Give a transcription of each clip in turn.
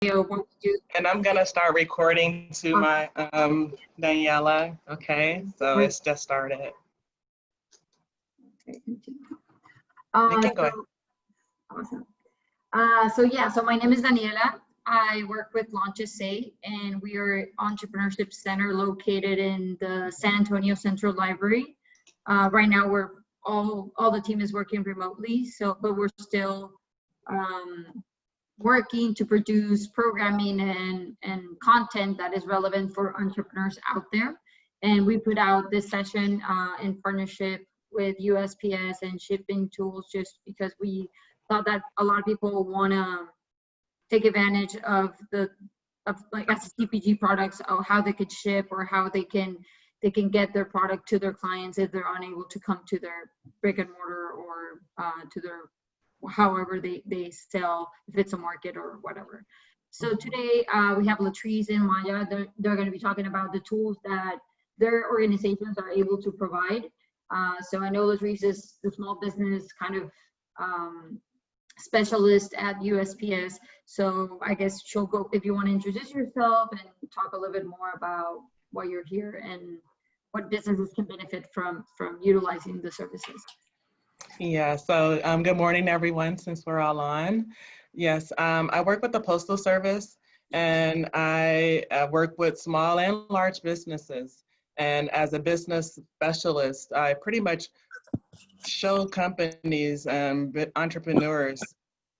what we do. And I'm gonna start recording to my Daniela. Okay, so it's just started. Okay, Awesome. So my name is Daniela. I work with Launch SA, and we are Entrepreneurship Center located in the San Antonio Central Library. Right now, we're all the team is working remotely, but we're still working to produce programming and content that is relevant for entrepreneurs out there. And we put out this session in partnership with USPS and shipping tools, just because we thought that a lot of people want to take advantage of like CPG products, of how they could ship or how they can get their product to their clients if they're unable to come to their brick and mortar or to their however they sell, if it's a market or whatever. So today we have Latrice and Maya. They're going to be talking about the tools that their organizations are able to provide. So I know Latrice is the small business kind of specialist at USPS. So I guess she'll go, if you want to introduce yourself and talk a little bit more about why you're here and what businesses can benefit from utilizing the services. Yeah, so good morning, everyone, since we're all on. Yes, I work with the Postal Service, and I work with small and large businesses. And as a business specialist, I pretty much show companies and entrepreneurs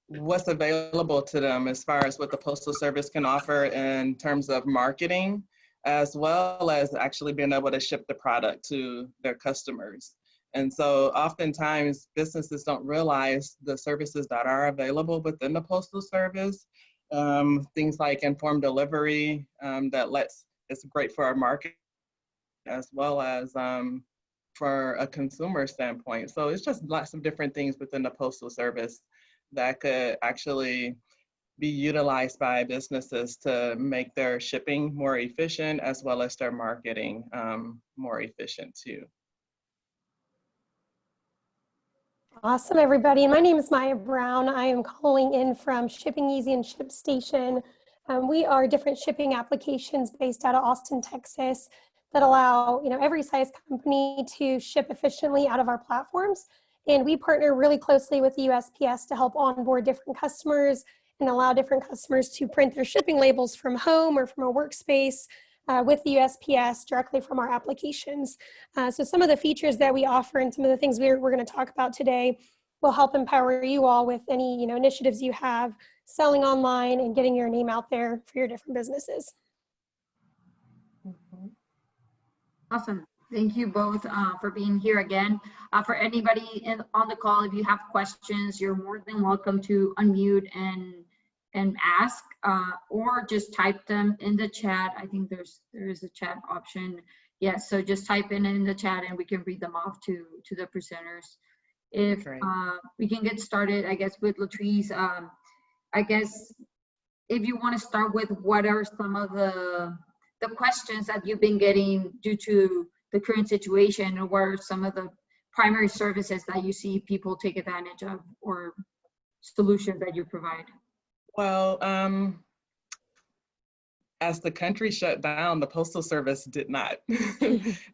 what's available to them as far as what the Postal Service can offer in terms of marketing, as well as actually being able to ship the product to their customers. And so oftentimes businesses don't realize the services that are available within the Postal Service. Things like informed delivery it's great for our market as well as for a consumer standpoint. So it's just lots of different things within the Postal Service that could actually be utilized by businesses to make their shipping more efficient, as well as their marketing more efficient too. Awesome, everybody. My name is Maya Brown. I am calling in from Shipping Easy and Shipstation. We are different shipping applications based out of Austin, Texas, that allow every size company to ship efficiently out of our platforms. And we partner really closely with the USPS to help onboard different customers and allow different customers to print their shipping labels from home or from a workspace with the USPS directly from our applications. So some of the features that we offer and some of the things we're going to talk about today will help empower you all with any initiatives you have selling online and getting your name out there for your different businesses. Awesome. Thank you both for being here again. For anybody on the call, if you have questions, you're more than welcome to unmute and ask, or just type them in the chat. I think there is a chat option. Yes, so just type in the chat and we can read them off to the presenters. If we can get started, I guess, with Latrice. I guess if you want to start with what are some of the questions that you've been getting due to the current situation, or what are some of the primary services that you see people take advantage of or solutions that you provide? Well, as the country shut down, the Postal Service did not.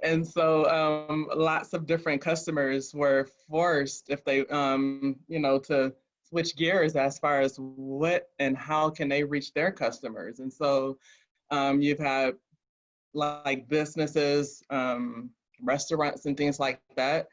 And so lots of different customers were forced, if they, to switch gears as far as what and how can they reach their customers. And so you've had like businesses, restaurants and things like that.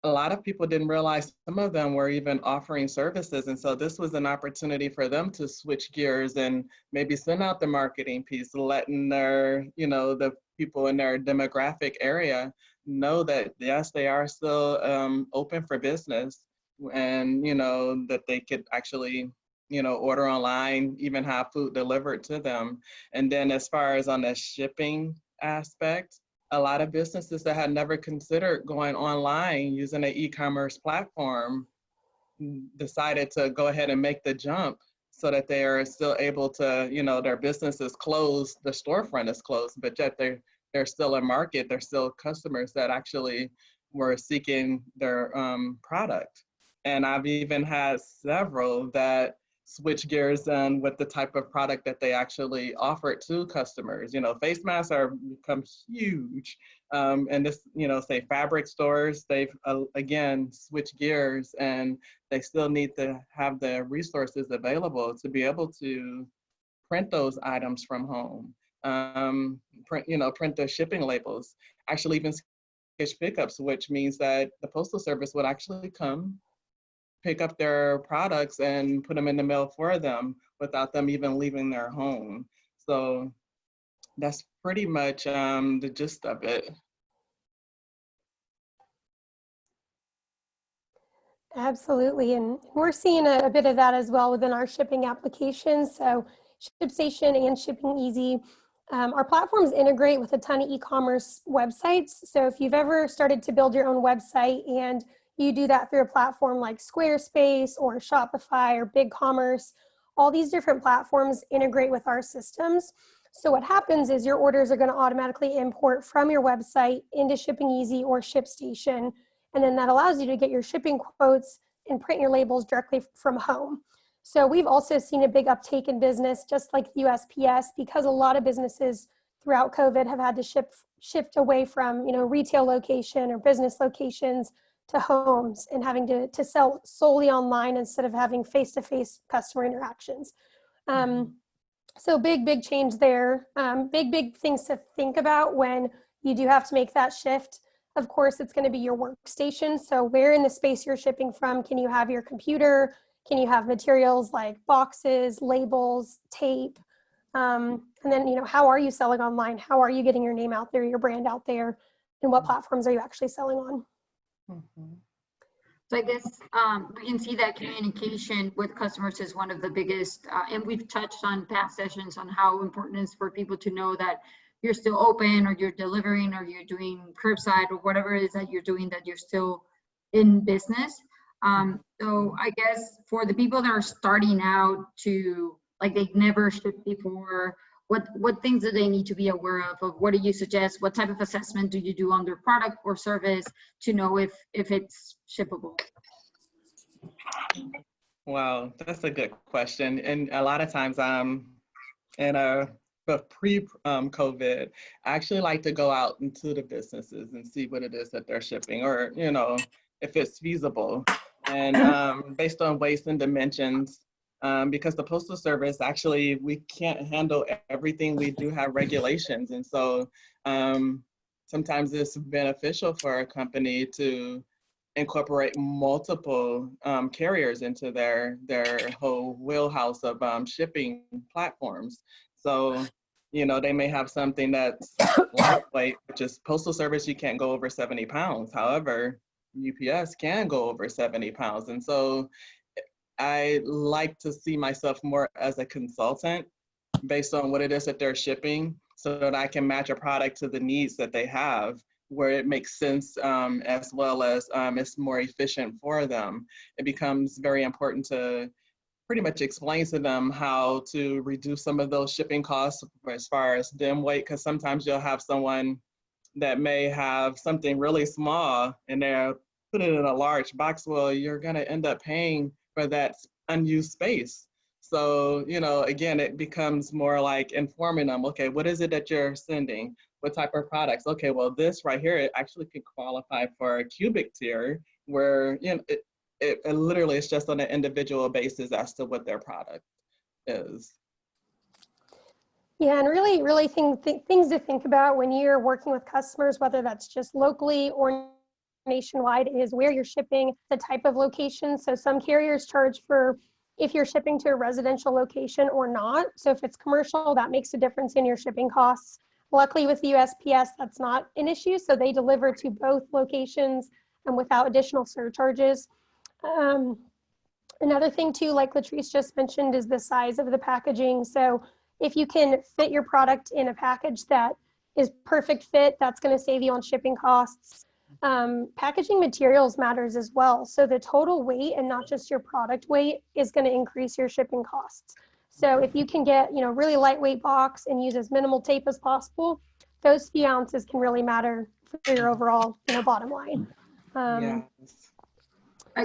A lot of people didn't realize some of them were even offering services. And so this was an opportunity for them to switch gears and maybe send out the marketing piece, letting their, the people in their demographic area know that, yes, they are still open for business, and, that they could actually, order online, even have food delivered to them. And then as far as on the shipping aspect, a lot of businesses that had never considered going online using an e-commerce platform decided to go ahead and make the jump so that they are still able to, their business is closed, the storefront is closed, but yet they're still a market, they're still customers that actually were seeking their product. And I've even had several that switch gears with the type of product that they actually offer to customers. You know, face masks are become huge. And this, you know, say fabric stores, they've again switched gears, and they still need to have the resources available to be able to print those items from home, print the shipping labels, actually even sketch pickups, which means that the Postal Service would actually come pick up their products and put them in the mail for them without them even leaving their home. So that's pretty much the gist of it. Absolutely, and we're seeing a bit of that as well within our shipping applications. So Shipstation and Shipping Easy, our platforms integrate with a ton of e-commerce websites. So if you've ever started to build your own website and you do that through a platform like Squarespace or Shopify or BigCommerce, all these different platforms integrate with our systems. So what happens is your orders are going to automatically import from your website into Shipping Easy or Shipstation. And then that allows you to get your shipping quotes and print your labels directly from home. So we've also seen a big uptake in business, just like USPS, because a lot of businesses throughout COVID have had to shift away from, retail location or business locations to homes and having to sell solely online instead of having face-to-face customer interactions. So big change there. Big things to think about when you do have to make that shift. Of course, it's going to be your workstation. So where in the space you're shipping from, can you have your computer? Can you have materials like boxes, labels, tape? And then, how are you selling online? How are you getting your name out there, your brand out there? And what platforms are you actually selling on? So I guess we can see that communication with customers is one of the biggest, and we've touched on past sessions on how important it is for people to know that you're still open, or you're delivering, or you're doing curbside, or whatever it is that you're doing, that you're still in business. So I guess for the people that are starting out to, like, they've never shipped before, what things do they need to be aware of? What do you suggest? What type of assessment do you do on their product or service to know if it's shippable? Wow, that's a good question. And a lot of times but pre-COVID, I actually like to go out into the businesses and see what it is that they're shipping, or, if it's feasible. And based on weights and dimensions, because the Postal Service, actually, we can't handle everything. We do have regulations. And so sometimes it's beneficial for a company to incorporate multiple carriers into their whole wheelhouse of shipping platforms. So, they may have something that's lightweight, which is Postal Service, you can't go over 70 pounds. However, UPS can go over 70 pounds. And so I like to see myself more as a consultant based on what it is that they're shipping, so that I can match a product to the needs that they have, where it makes sense, as well as it's more efficient for them. It becomes very important to pretty much explain to them how to reduce some of those shipping costs as far as dim weight, because sometimes you'll have someone that may have something really small and they're putting it in a large box. Well, you're going to end up paying for that unused space. So, again, it becomes more like informing them, okay, what is it that you're sending? What type of products? Okay, well, this right here, it actually could qualify for a cubic tier, where, it literally is just on an individual basis as to what their product is. Yeah, and really things to think about when you're working with customers, whether that's just locally or nationwide, is where you're shipping, the type of location. So some carriers charge for if you're shipping to a residential location or not. So if it's commercial, that makes a difference in your shipping costs. Luckily with the USPS, that's not an issue. So they deliver to both locations and without additional surcharges. Another thing too, like Latrice just mentioned, is the size of the packaging. So if you can fit your product in a package that is perfect fit, that's going to save you on shipping costs. Packaging materials matters as well. So the total weight and not just your product weight is going to increase your shipping costs. So if you can get, really lightweight box and use as minimal tape as possible, those few ounces can really matter for your overall, bottom line. Yes.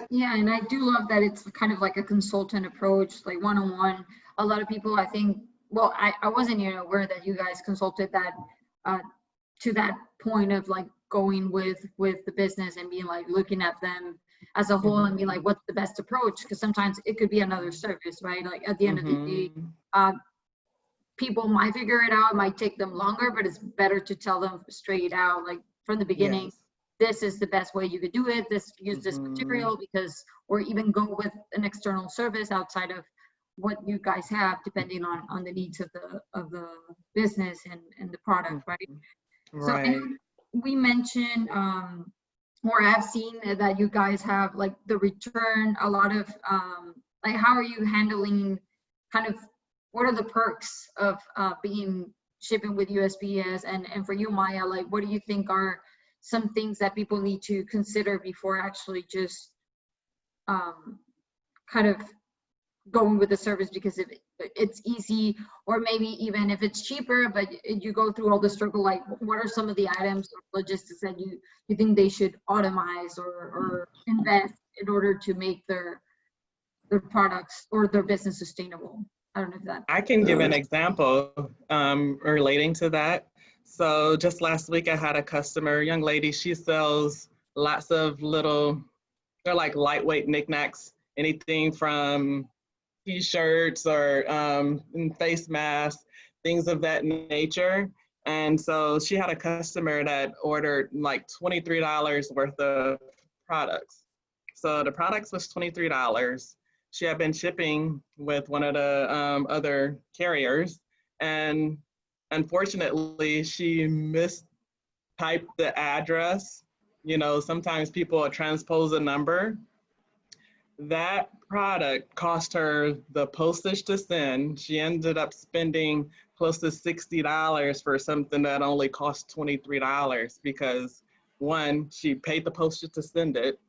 Yeah, and I do love that it's kind of like a consultant approach, like one-on-one. A lot of people, I think, well, I wasn't even aware that you guys consulted that to that point of like going with the business and being like looking at them as a whole and being like, what's the best approach? Because sometimes it could be another service, right? Like at the end of the day, people might figure it out, it might take them longer, but it's better to tell them straight out, like from the beginning, Yes. this is the best way you could do it, use this material, because, or even go with an external service outside of what you guys have, depending on the needs of the business and the product, right? So I know we mentioned, or I've seen that you guys have like the return, a lot of, like how are you handling kind of, what are the perks of shipping with USPS? And for you, Maya, like what do you think are some things that people need to consider before actually just kind of going with the service, because if it's easy, or maybe even if it's cheaper, but you go through all the struggle, like what are some of the items or logistics that you think they should automize or invest in order to make their products or their business sustainable? I don't know if that. I can give an example relating to that. So just last week I had a customer, young lady, she sells lots of little, they're like lightweight knickknacks, anything from t-shirts or face masks, things of that nature. And so she had a customer that ordered like $23 worth of products. So the products was $23. She had been shipping with one of the other carriers, and unfortunately she mistyped the address. You know, sometimes people transpose a number. That product cost her the postage to send. She ended up spending close to $60 for something that only cost $23 because, one, she paid the postage to send it.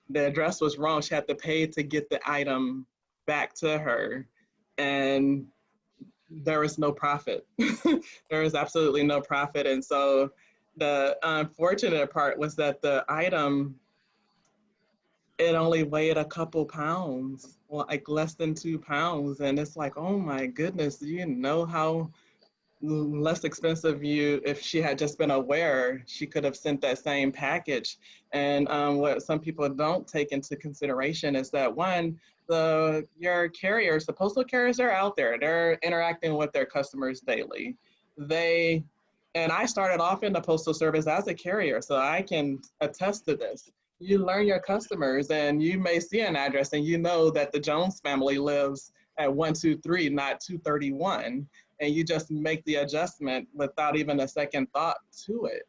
The address was wrong. She had to pay to get the item back to her, and there was no profit. There was absolutely no profit. And so the unfortunate part was that the item, it only weighed a couple pounds, well, like less than 2 pounds. And it's like, oh my goodness, do you know how less expensive if she had just been aware, she could have sent that same package. And what some people don't take into consideration is that, one, your carriers, the postal carriers are out there, they're interacting with their customers daily. And I started off in the Postal Service as a carrier, so I can attest to this. You learn your customers, and you may see an address and you know that the Jones family lives at 123, not 231. And you just make the adjustment without even a second thought to it.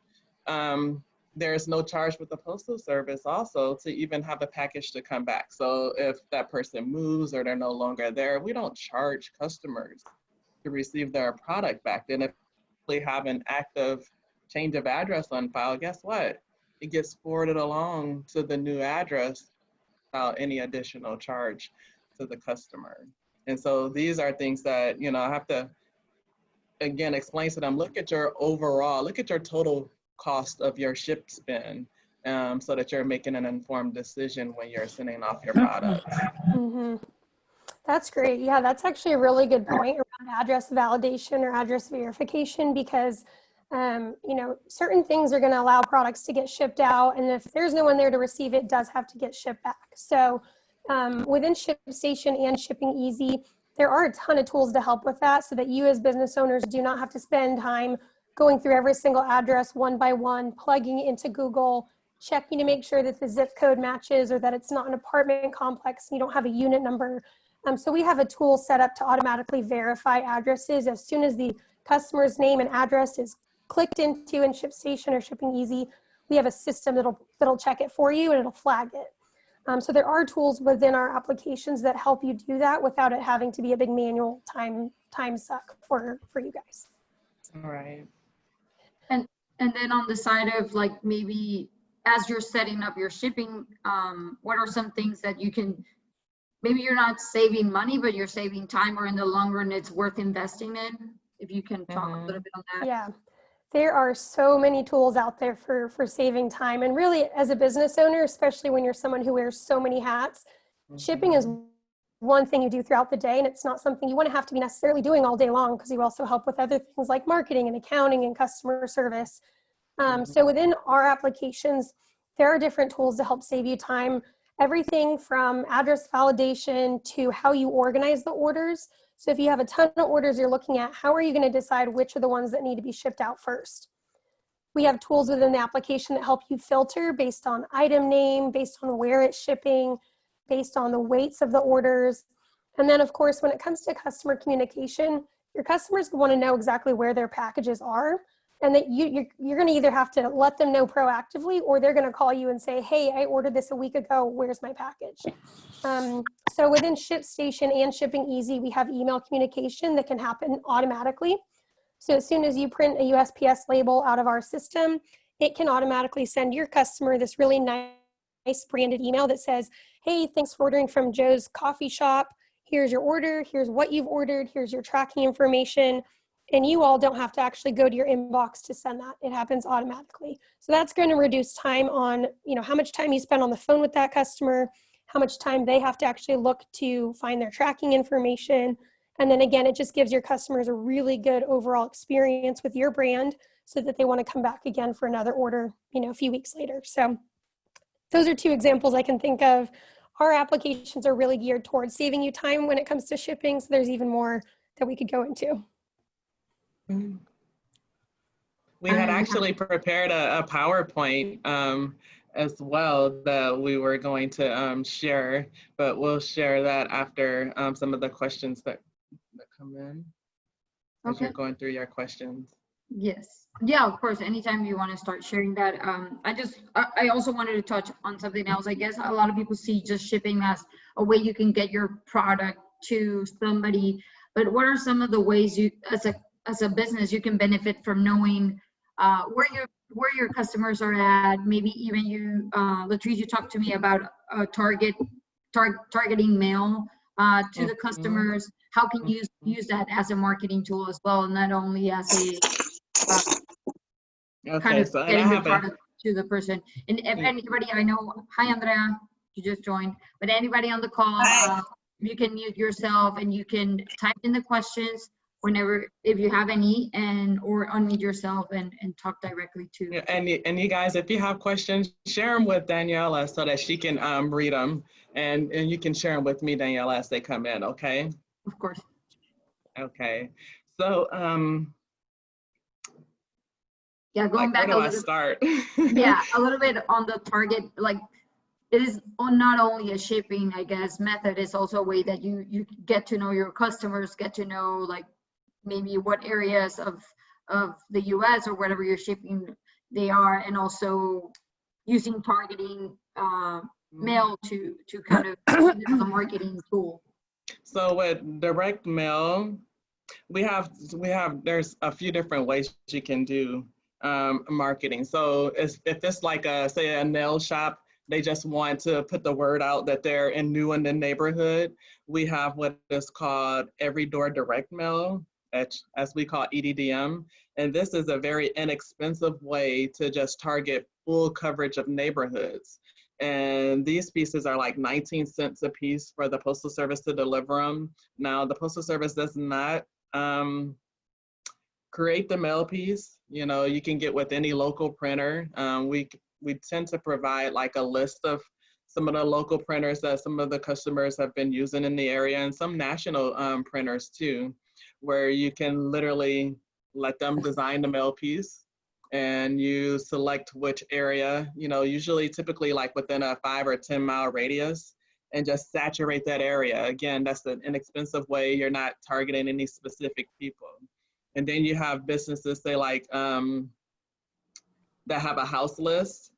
There's no charge with the Postal Service also to even have the package to come back. So if that person moves or they're no longer there, we don't charge customers to receive their product back. Then if they have an active change of address on file, guess what? It gets forwarded along to the new address without any additional charge to the customer. And so these are things that, you know, I have to, again, explain to them, look at your total cost of your ship spend, so that you're making an informed decision when you're sending off your product. That's great. Yeah, that's actually a really good point around address validation or address verification, because you know, certain things are going to allow products to get shipped out, and if there's no one there to receive it, does have to get shipped back. So within Shipstation and Shipping Easy, there are a ton of tools to help with that, so that you as business owners do not have to spend time going through every single address one by one, plugging it into Google, checking to make sure that the zip code matches or that it's not an apartment complex and you don't have a unit number. So we have a tool set up to automatically verify addresses as soon as the customer's name and address is clicked into in Shipstation or Shipping Easy. We have a system that'll check it for you and it'll flag it. So there are tools within our applications that help you do that without it having to be a big manual time suck for you guys. All right. And then on the side of like, maybe as you're setting up your shipping, what are some things that you can, maybe you're not saving money, but you're saving time, or in the long run, it's worth investing in? If you can talk a little bit on that. Yeah. There are so many tools out there for saving time. And really, as a business owner, especially when you're someone who wears so many hats, shipping is one thing you do throughout the day, and it's not something you want to have to be necessarily doing all day long, because you also help with other things like marketing and accounting and customer service. So within our applications, there are different tools to help save you time. Everything from address validation to how you organize the orders. So if you have a ton of orders you're looking at, how are you going to decide which are the ones that need to be shipped out first? We have tools within the application that help you filter based on item name, based on where it's shipping, based on the weights of the orders. And then, of course, when it comes to customer communication, your customers want to know exactly where their packages are, and that you're going to either have to let them know proactively, or they're going to call you and say, hey, I ordered this a week ago, where's my package? So within Shipstation and Shipping Easy, we have email communication that can happen automatically. So as soon as you print a USPS label out of our system, it can automatically send your customer this really nice branded email that says, hey, thanks for ordering from Joe's coffee shop. Here's your order. Here's what you've ordered. Here's your tracking information. And you all don't have to actually go to your inbox to send that. It happens automatically. So that's going to reduce time on, how much time you spend on the phone with that customer, how much time they have to actually look to find their tracking information. And then again, it just gives your customers a really good overall experience with your brand, so that they want to come back again for another order, a few weeks later. So those are two examples I can think of. Our applications are really geared towards saving you time when it comes to shipping. So there's even more that we could go into. We had actually prepared a PowerPoint as well that we were going to share, but we'll share that after some of the questions that come in as you're going through your questions. Yes. Yeah, of course. Anytime you want to start sharing that. I also wanted to touch on something else. I guess a lot of people see just shipping as a way you can get your product to somebody, but what are some of the ways you, as a business, you can benefit from knowing where your customers are at? Maybe even you, Latrice, you talked to me about targeting mail to the customers. How can you use that as a marketing tool as well, not only as a kind of getting the product to the person? And if anybody I know, hi Andrea, you just joined, but anybody on the call, you can mute yourself and you can type in the questions whenever, if you have any, or unmute yourself and talk directly to. Yeah, and you guys, if you have questions, share them with Daniela so that she can read them, and you can share them with me, Daniela, as they come in, okay? Of course. Okay, so yeah, going back where do I start? Yeah, a little bit on the target, like it is not only a shipping, I guess, method, it's also a way that you get to know your customers, get to know like maybe what areas of the US or whatever you're shipping they are, and also using targeting mail to kind of use it as a marketing tool. So with direct mail, there's a few different ways you can do marketing. So if it's like say a nail shop, they just want to put the word out that they're new in the neighborhood, we have what is called every door direct mail, as we call EDDM. And this is a very inexpensive way to just target full coverage of neighborhoods. And these pieces are like 19 cents a piece for the Postal Service to deliver them. Now, the Postal Service does not create the mail piece. You can get with any local printer. We tend to provide like a list of some of the local printers that some of the customers have been using in the area, and some national printers too, where you can literally let them design the mail piece, and you select which area, usually typically like within a 5 or 10 mile radius, and just saturate that area. Again, that's an inexpensive way. You're not targeting any specific people. And then you have businesses, say like, that have a house list.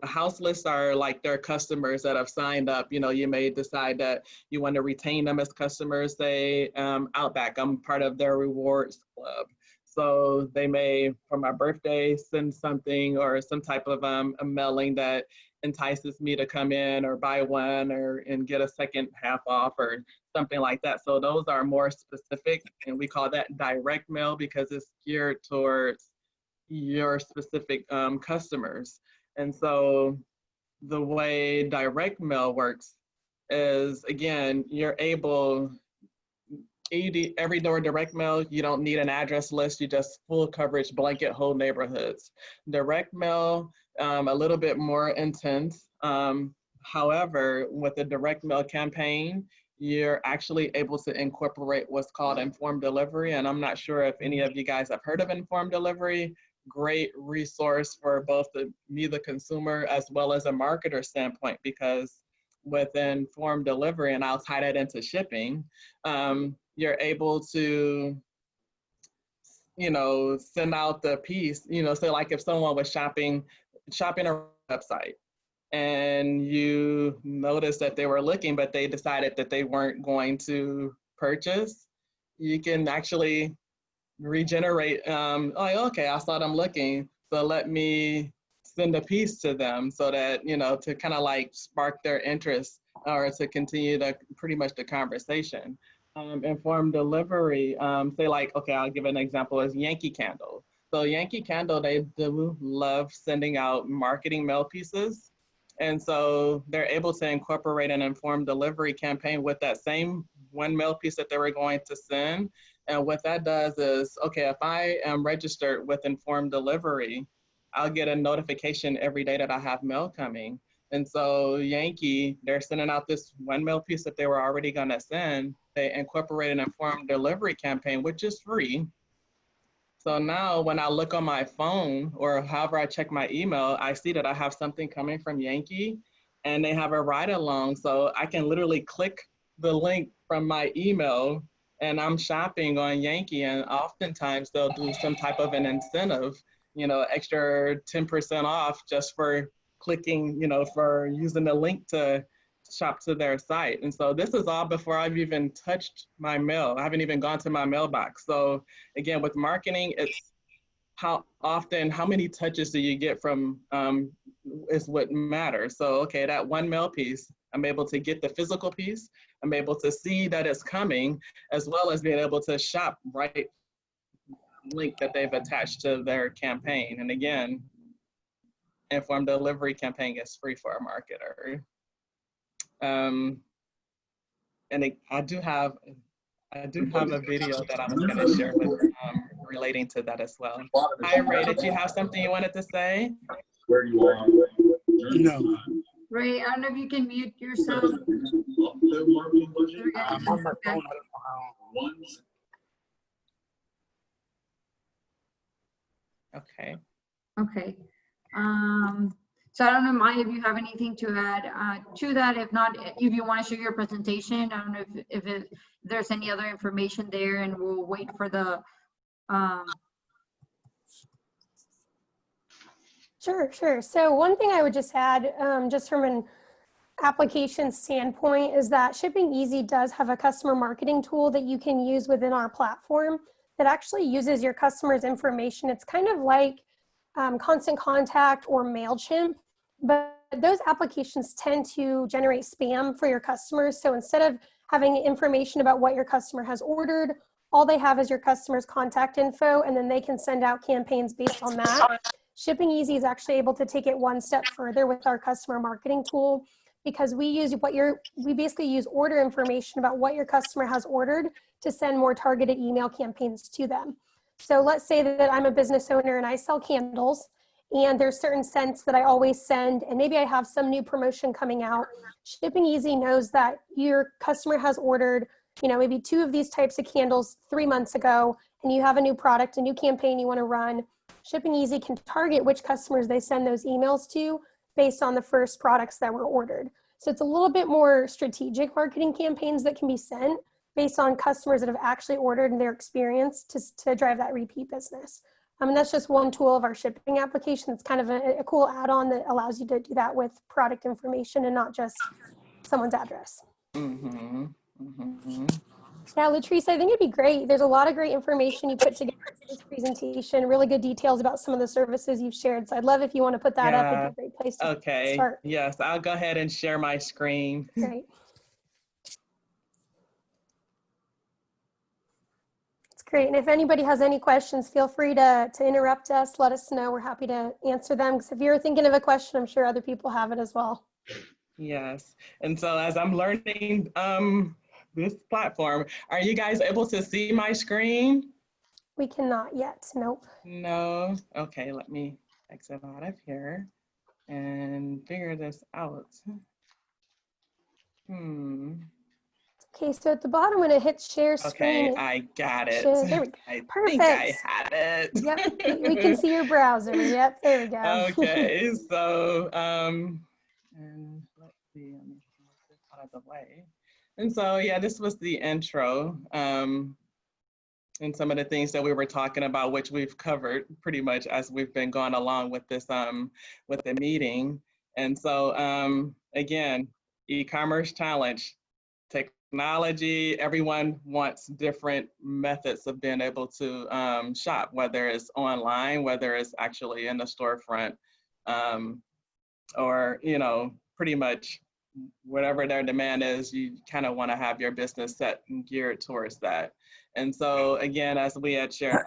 House lists are like their customers that have signed up. You may decide that you want to retain them as customers. Say Outback, I'm part of their rewards club. So they may, for my birthday, send something or some type of a mailing that entices me to come in or buy one and get a second half off or something like that. So those are more specific, and we call that direct mail because it's geared towards your specific customers. And so the way direct mail works is, again, you're able, every door direct mail, you don't need an address list, you just full coverage, blanket whole neighborhoods. Direct mail, a little bit more intense. However, with a direct mail campaign, you're actually able to incorporate what's called informed delivery. And I'm not sure if any of you guys have heard of informed delivery. Great resource for both me, the consumer, as well as a marketer standpoint, because with informed delivery, and I'll tie that into shipping, you're able to, send out the piece, so like if someone was shopping a website and you noticed that they were looking, but they decided that they weren't going to purchase, you can actually regenerate, like, okay, I saw them looking, so let me send a piece to them so that, to kind of like spark their interest or to continue pretty much the conversation. Informed delivery, say like, okay, I'll give an example as Yankee Candle. So Yankee Candle, they do love sending out marketing mail pieces. And so they're able to incorporate an informed delivery campaign with that same one mail piece that they were going to send. And what that does is, okay, if I am registered with informed delivery, I'll get a notification every day that I have mail coming. And so Yankee, they're sending out this one mail piece that they were already gonna send. They incorporate an informed delivery campaign, which is free. So now when I look on my phone or however I check my email, I see that I have something coming from Yankee and they have a ride along. So I can literally click the link from my email and I'm shopping on Yankee, and oftentimes they'll do some type of an incentive, extra 10% off just for clicking, for using the link to shop to their site. And so this is all before I've even touched my mail. I haven't even gone to my mailbox. So again, with marketing, it's how many touches do you get from, is what matters. So, okay, that one mail piece, I'm able to get the physical piece. I'm able to see that it's coming, as well as being able to shop right link that they've attached to their campaign. And again, informed delivery campaign is free for a marketer. I do have a video that I was going to share with relating to that as well. Hi, Ray, did you have something you wanted to say? Where you are? No. Ray, I don't know if you can mute yourself. I'm on my phone. Okay. Okay. So I don't know, Maya, if you have anything to add to that. If not, if you want to share your presentation, I don't know if there's any other information there, and we'll wait for the. Sure. So one thing I would just add, just from an application standpoint, is that Shipping Easy does have a customer marketing tool that you can use within our platform that actually uses your customer's information. It's kind of like Constant Contact or MailChimp, but those applications tend to generate spam for your customers. So instead of having information about what your customer has ordered, all they have is your customer's contact info, and then they can send out campaigns based on that. Shipping Easy is actually able to take it one step further with our customer marketing tool, because we basically use order information about what your customer has ordered to send more targeted email campaigns to them. So let's say that I'm a business owner and I sell candles, and there's certain scents that I always send, and maybe I have some new promotion coming out. Shipping Easy knows that your customer has ordered, maybe 2 of these types of candles 3 months ago, and you have a new product, a new campaign you want to run. Shipping Easy can target which customers they send those emails to based on the first products that were ordered. So it's a little bit more strategic marketing campaigns that can be sent based on customers that have actually ordered and their experience to drive that repeat business. And that's just one tool of our shipping application. It's kind of a cool add-on that allows you to do that with product information and not just someone's address. Mm-hmm. Mm-hmm. Yeah, Latrice, I think it'd be great. There's a lot of great information you put together in this presentation, really good details about some of the services you've shared. So I'd love if you want to put that up. It'd be a great place to start. Yes, I'll go ahead and share my screen. Great. Great. And if anybody has any questions, feel free to interrupt us. Let us know. We're happy to answer them. Because if you're thinking of a question, I'm sure other people have it as well. Yes. And so as I'm learning this platform, are you guys able to see my screen? We cannot yet. Nope. No. Okay, let me exit out of here and figure this out. Okay, so at the bottom when it hits share screen, Okay, I got it. there we go. I Perfect. think I had it. Yep, we can see your browser. Yep, there we go. Okay, so and let's see, let me move this out of the way. And so yeah, this was the intro. And some of the things that we were talking about, which we've covered pretty much as we've been going along with this with the meeting. And so again, e-commerce challenge, technology, everyone wants different methods of being able to shop, whether it's online, whether it's actually in the storefront, or, you know, pretty much whatever their demand is, you kind of want to have your business set and geared towards that. And so again, as I shared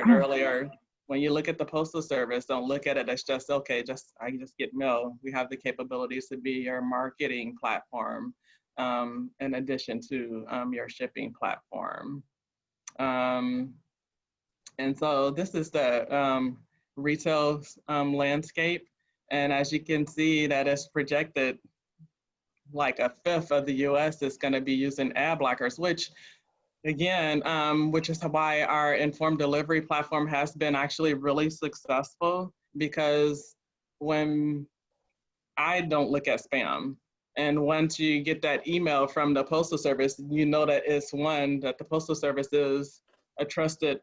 earlier, when you look at the Postal Service, don't look at it as just, okay, I just get mail. We have the capabilities to be your marketing platform, in addition to your shipping platform. And so this is the retail landscape. And as you can see, that is projected like a fifth of the US is going to be using ad blockers, which again, which is why our informed delivery platform has been actually really successful, because when I don't look at spam, and once you get that email from the Postal Service, you know that it's one, that the Postal Service is a trusted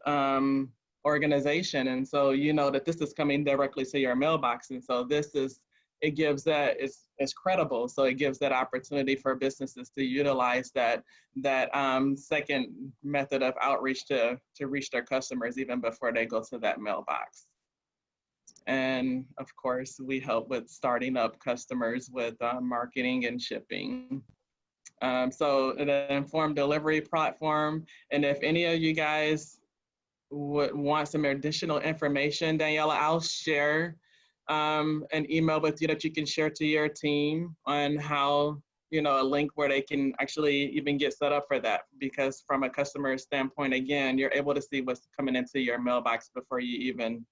organization. And so you know that this is coming directly to your mailbox. And so it gives that, it's credible. So it gives that opportunity for businesses to utilize that second method of outreach to reach their customers even before they go to that mailbox. And of course, we help with starting up customers with marketing and shipping. So the informed delivery platform, and if any of you guys would want some additional information, Daniela, I'll share an email with you that you can share to your team on how, you know, a link where they can actually even get set up for that. Because from a customer standpoint, again, you're able to see what's coming into your mailbox before you even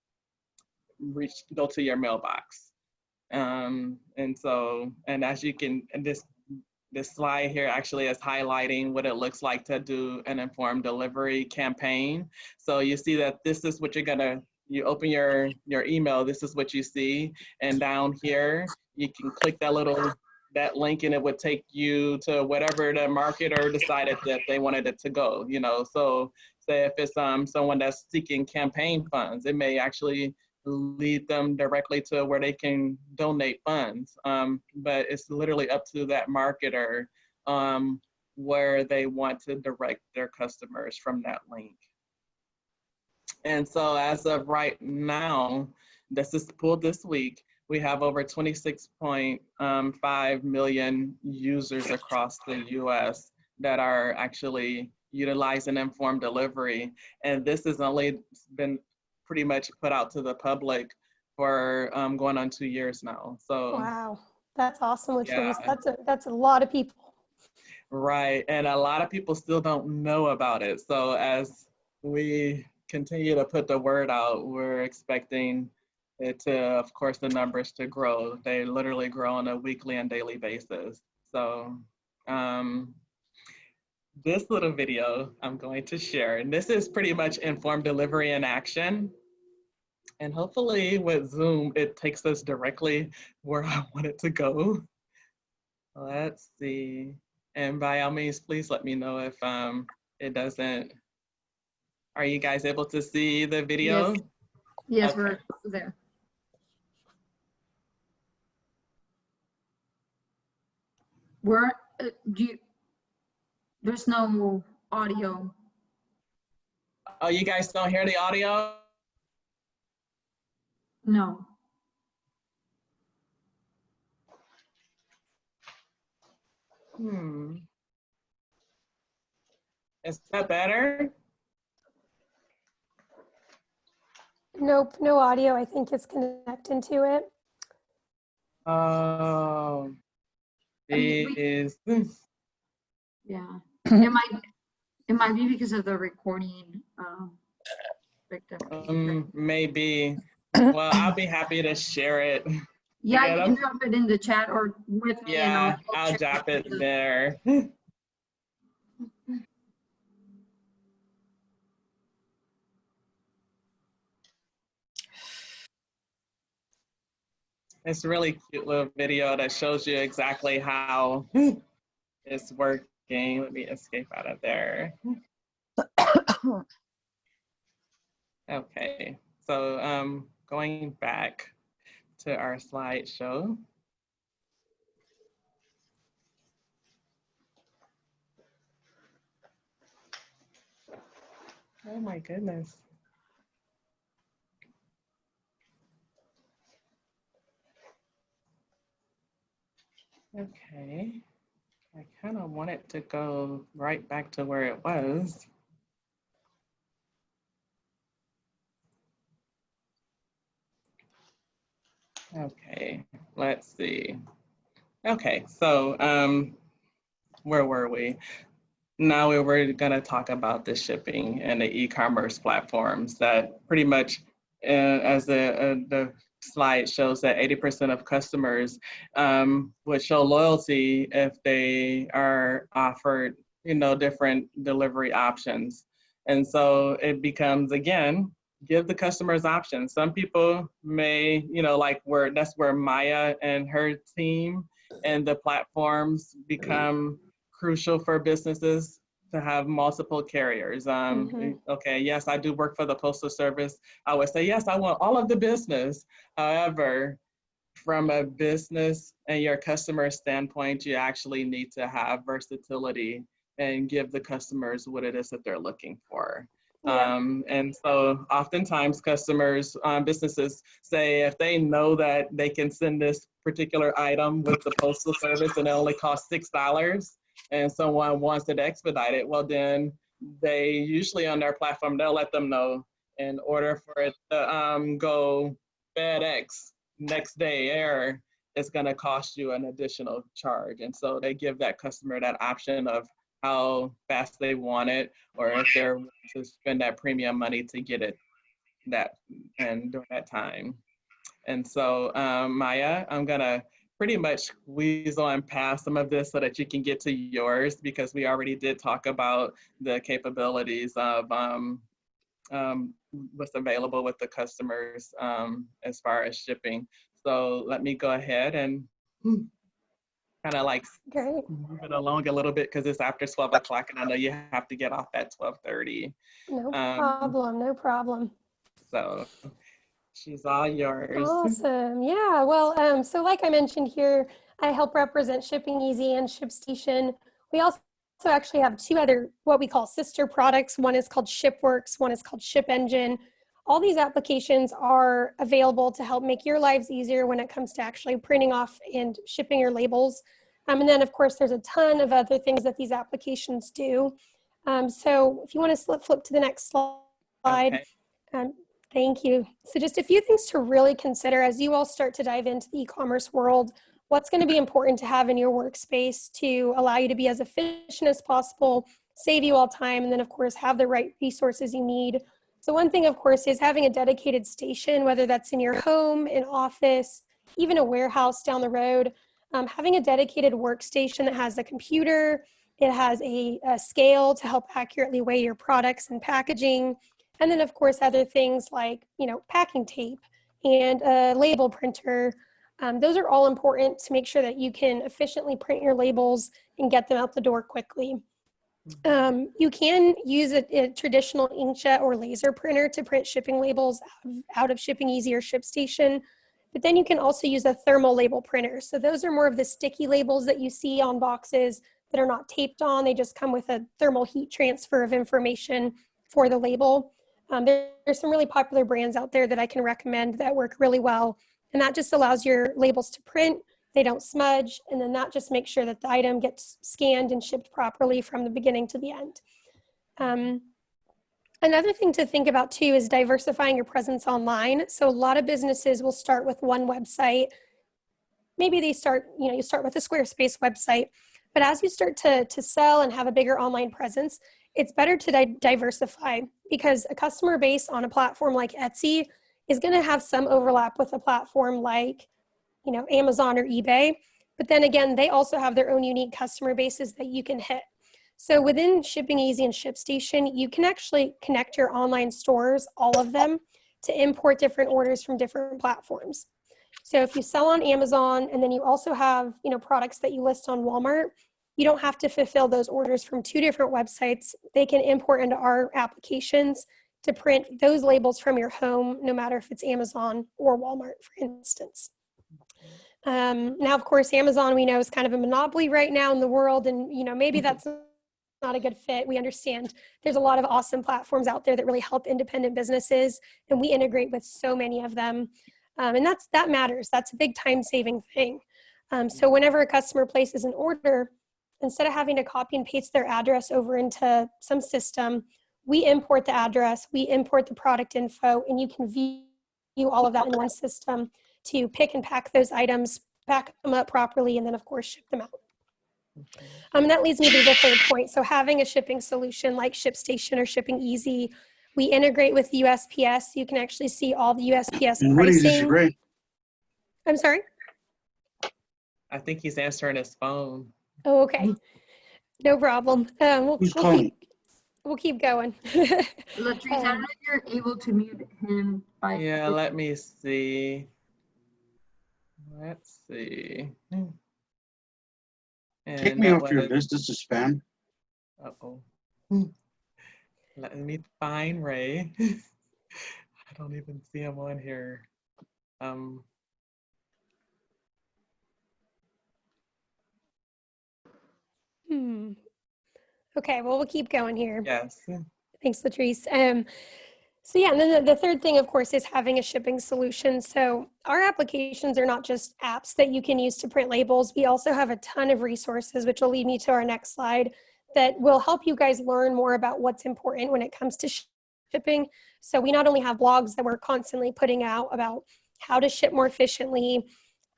go to your mailbox. And as you can, and this slide here actually is highlighting what it looks like to do an informed delivery campaign. So you see that this is what you open your email, this is what you see. And down here, you can click that link and it would take you to whatever the marketer decided that they wanted it to go, you know. So say if it's someone that's seeking campaign funds, it may actually lead them directly to where they can donate funds. But it's literally up to that marketer where they want to direct their customers from that link. And so as of right now, this is pulled this week, we have over 26.5 million users across the US that are actually utilizing informed delivery. And this has only been pretty much put out to the public for going on 2 years now. So wow, that's awesome. Yeah. That's a lot of people. Right, and a lot of people still don't know about it. So as we continue to put the word out, we're expecting it to, of course, the numbers to grow. They literally grow on a weekly and daily basis. So this little video I'm going to share, and this is pretty much informed delivery in action. And hopefully with Zoom, it takes us directly where I want it to go. Let's see. And by all means, please let me know if it doesn't. Are you guys able to see the video? Yes, Okay. we're there. There's no audio. Oh, you guys don't hear the audio? No. Is that better? Nope, no audio. I think it's connecting to it. Oh, I mean, is yeah. It might be because of the recording. maybe. Well, I'll be happy to share it. Yeah, you Again, can drop it in the chat or with me, and yeah, I'll I'll share drop it the- there. It's a really cute little video that shows you exactly how it's working. Let me escape out of there. Okay, so going back to our slideshow. Oh my goodness. Okay, I kind of want it to go right back to where it was. Okay, let's see. Okay, so where were we? Now we were going to talk about the shipping and the e-commerce platforms that pretty much, as the slide shows, that 80% of customers would show loyalty if they are offered, different delivery options. And so it becomes, again, give the customers options. Some people may, that's where Maya and her team and the platforms become crucial for businesses to have multiple carriers. Okay, yes, I do work for the Postal Service. I would say, yes, I want all of the business. However, from a business and your customer standpoint, you actually need to have versatility and give the customers what it is that they're looking for. Yeah. And so oftentimes customers, businesses say if they know that they can send this particular item with the Postal Service and it only costs $6 and someone wants it expedited, well then they usually on their platform, they'll let them know in order for it to go FedEx next day air, it's going to cost you an additional charge. And so they give that customer that option of how fast they want it, or if they're willing to spend that premium money to get it and during that time. And so Maya, I'm gonna pretty much squeeze on past some of this so that you can get to yours, because we already did talk about the capabilities of what's available with the customers as far as shipping. So let me go ahead and kind of like Great. move it along a little bit because it's after 12 o'clock and I know you have to get off at 12:30. No problem. No problem. So she's all yours. Awesome. Yeah. Well, so like I mentioned here, I help represent Shipping Easy and Shipstation. We also actually have two other what we call sister products. One is called ShipWorks, one is called Ship Engine. All these applications are available to help make your lives easier when it comes to actually printing off and shipping your labels. And then, of course, there's a ton of other things that these applications do. So if you want to flip to the next slide. Okay. Thank you. So just a few things to really consider as you all start to dive into the e-commerce world. What's going to be important to have in your workspace to allow you to be as efficient as possible, save you all time, and then, of course, have the right resources you need. So one thing, of course, is having a dedicated station, whether that's in your home, an office, even a warehouse down the road. Having a dedicated workstation that has a computer, it has a scale to help accurately weigh your products and packaging. And then, of course, other things like, packing tape and a label printer. Those are all important to make sure that you can efficiently print your labels and get them out the door quickly. You can use a traditional inkjet or laser printer to print shipping labels out of Shipping Easy or Shipstation. But then you can also use a thermal label printer. So those are more of the sticky labels that you see on boxes that are not taped on. They just come with a thermal heat transfer of information for the label. There's some really popular brands out there that I can recommend that work really well. And that just allows your labels to print, they don't smudge, and then that just makes sure that the item gets scanned and shipped properly from the beginning to the end. Another thing to think about too is diversifying your presence online. So a lot of businesses will start with one website. Maybe they start, you start with a Squarespace website, but as you start to sell and have a bigger online presence, it's better to diversify, because a customer base on a platform like Etsy is going to have some overlap with a platform like, Amazon or eBay. But then again, they also have their own unique customer bases that you can hit. So within Shipping Easy and Shipstation, you can actually connect your online stores, all of them, to import different orders from different platforms. So if you sell on Amazon and then you also have, products that you list on Walmart, you don't have to fulfill those orders from 2 different websites. They can import into our applications to print those labels from your home, no matter if it's Amazon or Walmart, for instance. Now, of course, Amazon, we know, is kind of a monopoly right now in the world, and maybe that's not a good fit. We understand there's a lot of awesome platforms out there that really help independent businesses, and we integrate with so many of them. And that matters. That's a big time-saving thing. So whenever a customer places an order, instead of having to copy and paste their address over into some system, we import the address, we import the product info, and you can view all of that in one system to pick and pack those items, pack them up properly, and then, of course, ship them out. And that leads me to the third point. So having a shipping solution like Shipstation or Shipping Easy, we integrate with USPS. You can actually see all the USPS And Woody, this is pricing. great. I'm sorry? I think he's answering his phone. Oh, okay. No problem. Who's calling? We'll keep going. Latrice, I don't know if you're able to mute him by. Yeah, let me see. Let's see. And Take me that off your was- list. This is spam. Uh-oh. Let me find Ray. I don't even see him on here. Okay, well, we'll keep going here. Yes. Thanks, Latrice. So yeah, and then the third thing, of course, is having a shipping solution. So our applications are not just apps that you can use to print labels. We also have a ton of resources, which will lead me to our next slide, that will help you guys learn more about what's important when it comes to shipping. So we not only have blogs that we're constantly putting out about how to ship more efficiently,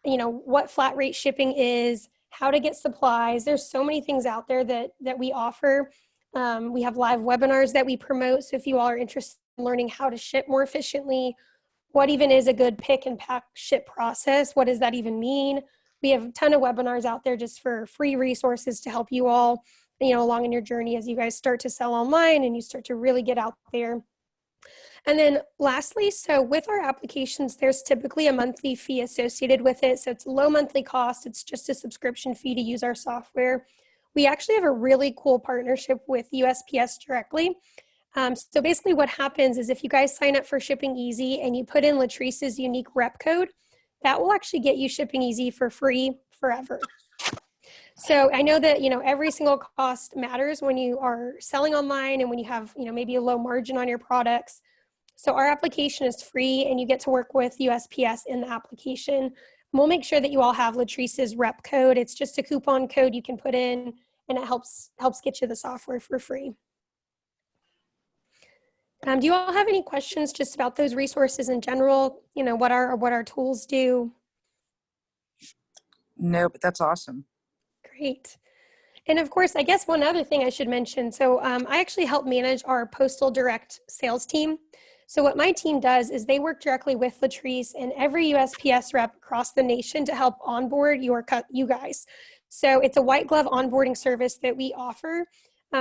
what flat rate shipping is, how to get supplies. There's so many things out there that we offer. We have live webinars that we promote. So if you all are interested in learning how to ship more efficiently, what even is a good pick and pack ship process? What does that even mean? We have a ton of webinars out there just for free resources to help you all, along in your journey as you guys start to sell online and you start to really get out there. And then lastly, so with our applications, there's typically a monthly fee associated with it. So it's low monthly cost. It's just a subscription fee to use our software. We actually have a really cool partnership with USPS directly. So basically what happens is if you guys sign up for Shipping Easy and you put in Latrice's unique rep code, that will actually get you Shipping Easy for free forever. So I know that, every single cost matters when you are selling online and when you have, maybe a low margin on your products. So our application is free and you get to work with USPS in the application. We'll make sure that you all have Latrice's rep code. It's just a coupon code you can put in and it helps get you the software for free. Do you all have any questions just about those resources in general? What our tools do? No, but that's awesome. Great. And of course, I guess one other thing I should mention. So I actually help manage our Postal Direct sales team. So what my team does is they work directly with Latrice and every USPS rep across the nation to help onboard you guys. So it's a white glove onboarding service that we offer.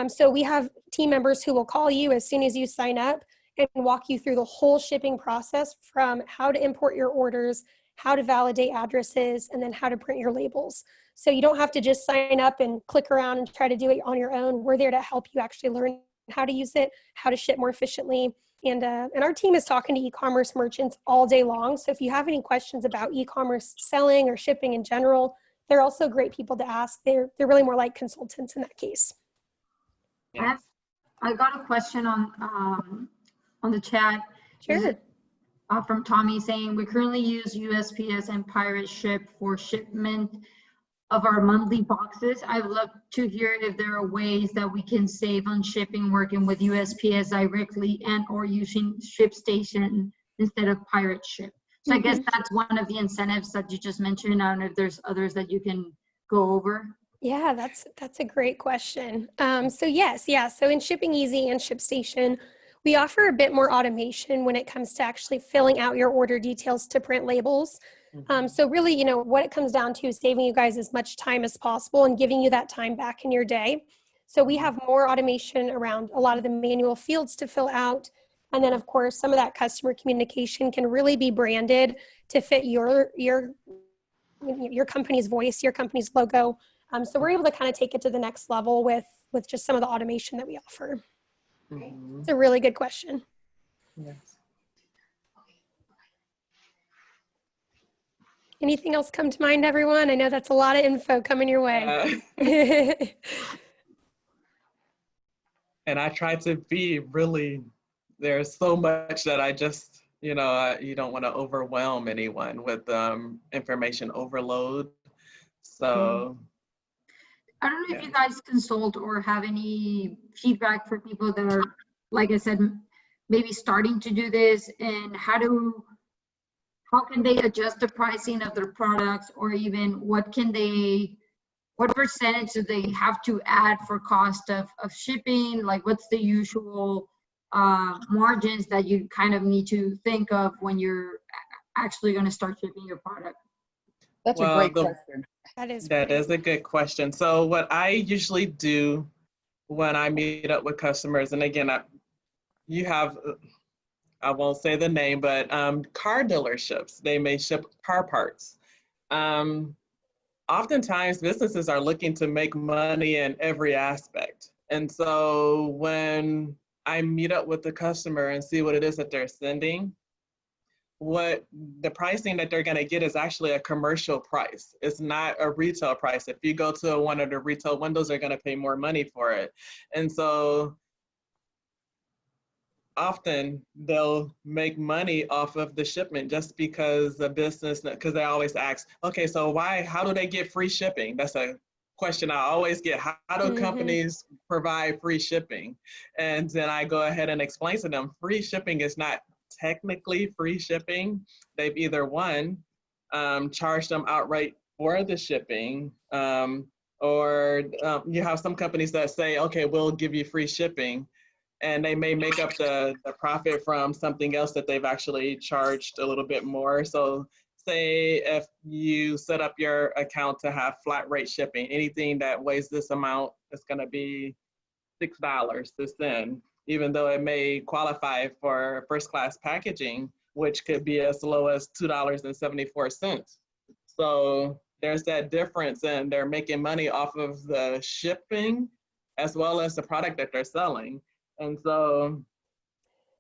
So we have team members who will call you as soon as you sign up and walk you through the whole shipping process, from how to import your orders, how to validate addresses, and then how to print your labels. So you don't have to just sign up and click around and try to do it on your own. We're there to help you actually learn how to use it, how to ship more efficiently. And our team is talking to e-commerce merchants all day long. So if you have any questions about e-commerce selling or shipping in general, they're also great people to ask. They're really more like consultants in that case. Yes. I got a question on the chat. Sure. From Tommy saying, we currently use USPS and Pirate Ship for shipment. of our monthly boxes. I would love to hear if there are ways that we can save on shipping working with USPS directly and or using Shipstation instead of pirate ship. So I guess that's one of the incentives that you just mentioned. I don't know if there's others that you can go over. Yeah, that's a great question. So yes, yeah. So in Shipping Easy and Shipstation, we offer a bit more automation when it comes to actually filling out your order details to print labels. So really, you know, what it comes down to is saving you guys as much time as possible and giving you that time back in your day. So we have more automation around a lot of the manual fields to fill out. And then of course, some of that customer communication can really be branded to fit your company's voice, your company's logo. So we're able to kind of take it to the next level with just some of the automation that we offer. It's a really good question. Yes. Anything else come to mind, everyone? I know that's a lot of info coming your way. And I try to be really, there's so much that I just, you know, you don't want to overwhelm anyone with information overload. So. I don't know if you guys consult or have any feedback for people that are, like I said, maybe starting to do this, and how can they adjust the pricing of their products, or even what percentage do they have to add for cost of shipping? Like what's the usual margins that you kind of need to think of when you're actually going to start shipping your product? That's a great question. That is a good question. So what I usually do when I meet up with customers, and again, you have, I won't say the name, but car dealerships, they may ship car parts. Oftentimes businesses are looking to make money in every aspect. And so when I meet up with the customer and see what it is that they're sending, what the pricing that they're going to get is actually a commercial price. It's not a retail price. If you go to one of the retail windows, they're going to pay more money for it. And so often they'll make money off of the shipment just because the business, because they always ask, okay, so how do they get free shipping? That's a question I always get. How do companies provide free shipping? And then I go ahead and explain to them, free shipping is not technically free shipping. They've either charged them outright for the shipping, or you have some companies that say, okay, we'll give you free shipping, and they may make up the profit from something else that they've actually charged a little bit more. So say if you set up your account to have flat rate shipping, anything that weighs this amount is going to be $6 to send, even though it may qualify for first class packaging, which could be as low as $2.74. So there's that difference, and they're making money off of the shipping as well as the product that they're selling. And so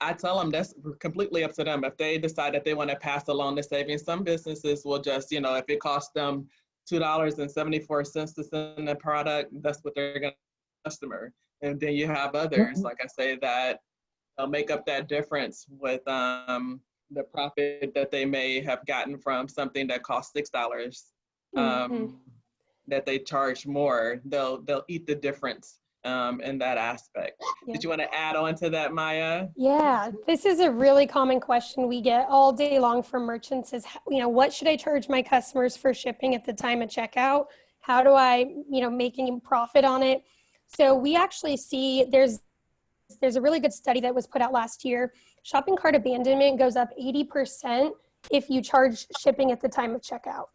I tell them that's completely up to them. If they decide that they want to pass along the savings, some businesses will just, you know, if it costs them $2.74 to send a product, that's what they're going to customer. And then you have others, like I say, that they'll make up that difference with the profit that they may have gotten from something that costs $6, that they charge more. They'll eat the difference in that aspect. Yeah. Did you want to add on to that, Maya? Yeah, this is a really common question we get all day long from merchants is, you know, what should I charge my customers for shipping at the time of checkout? How do I, you know, make any profit on it? So we actually see there's a really good study that was put out last year. Shopping cart abandonment goes up 80% if you charge shipping at the time of checkout.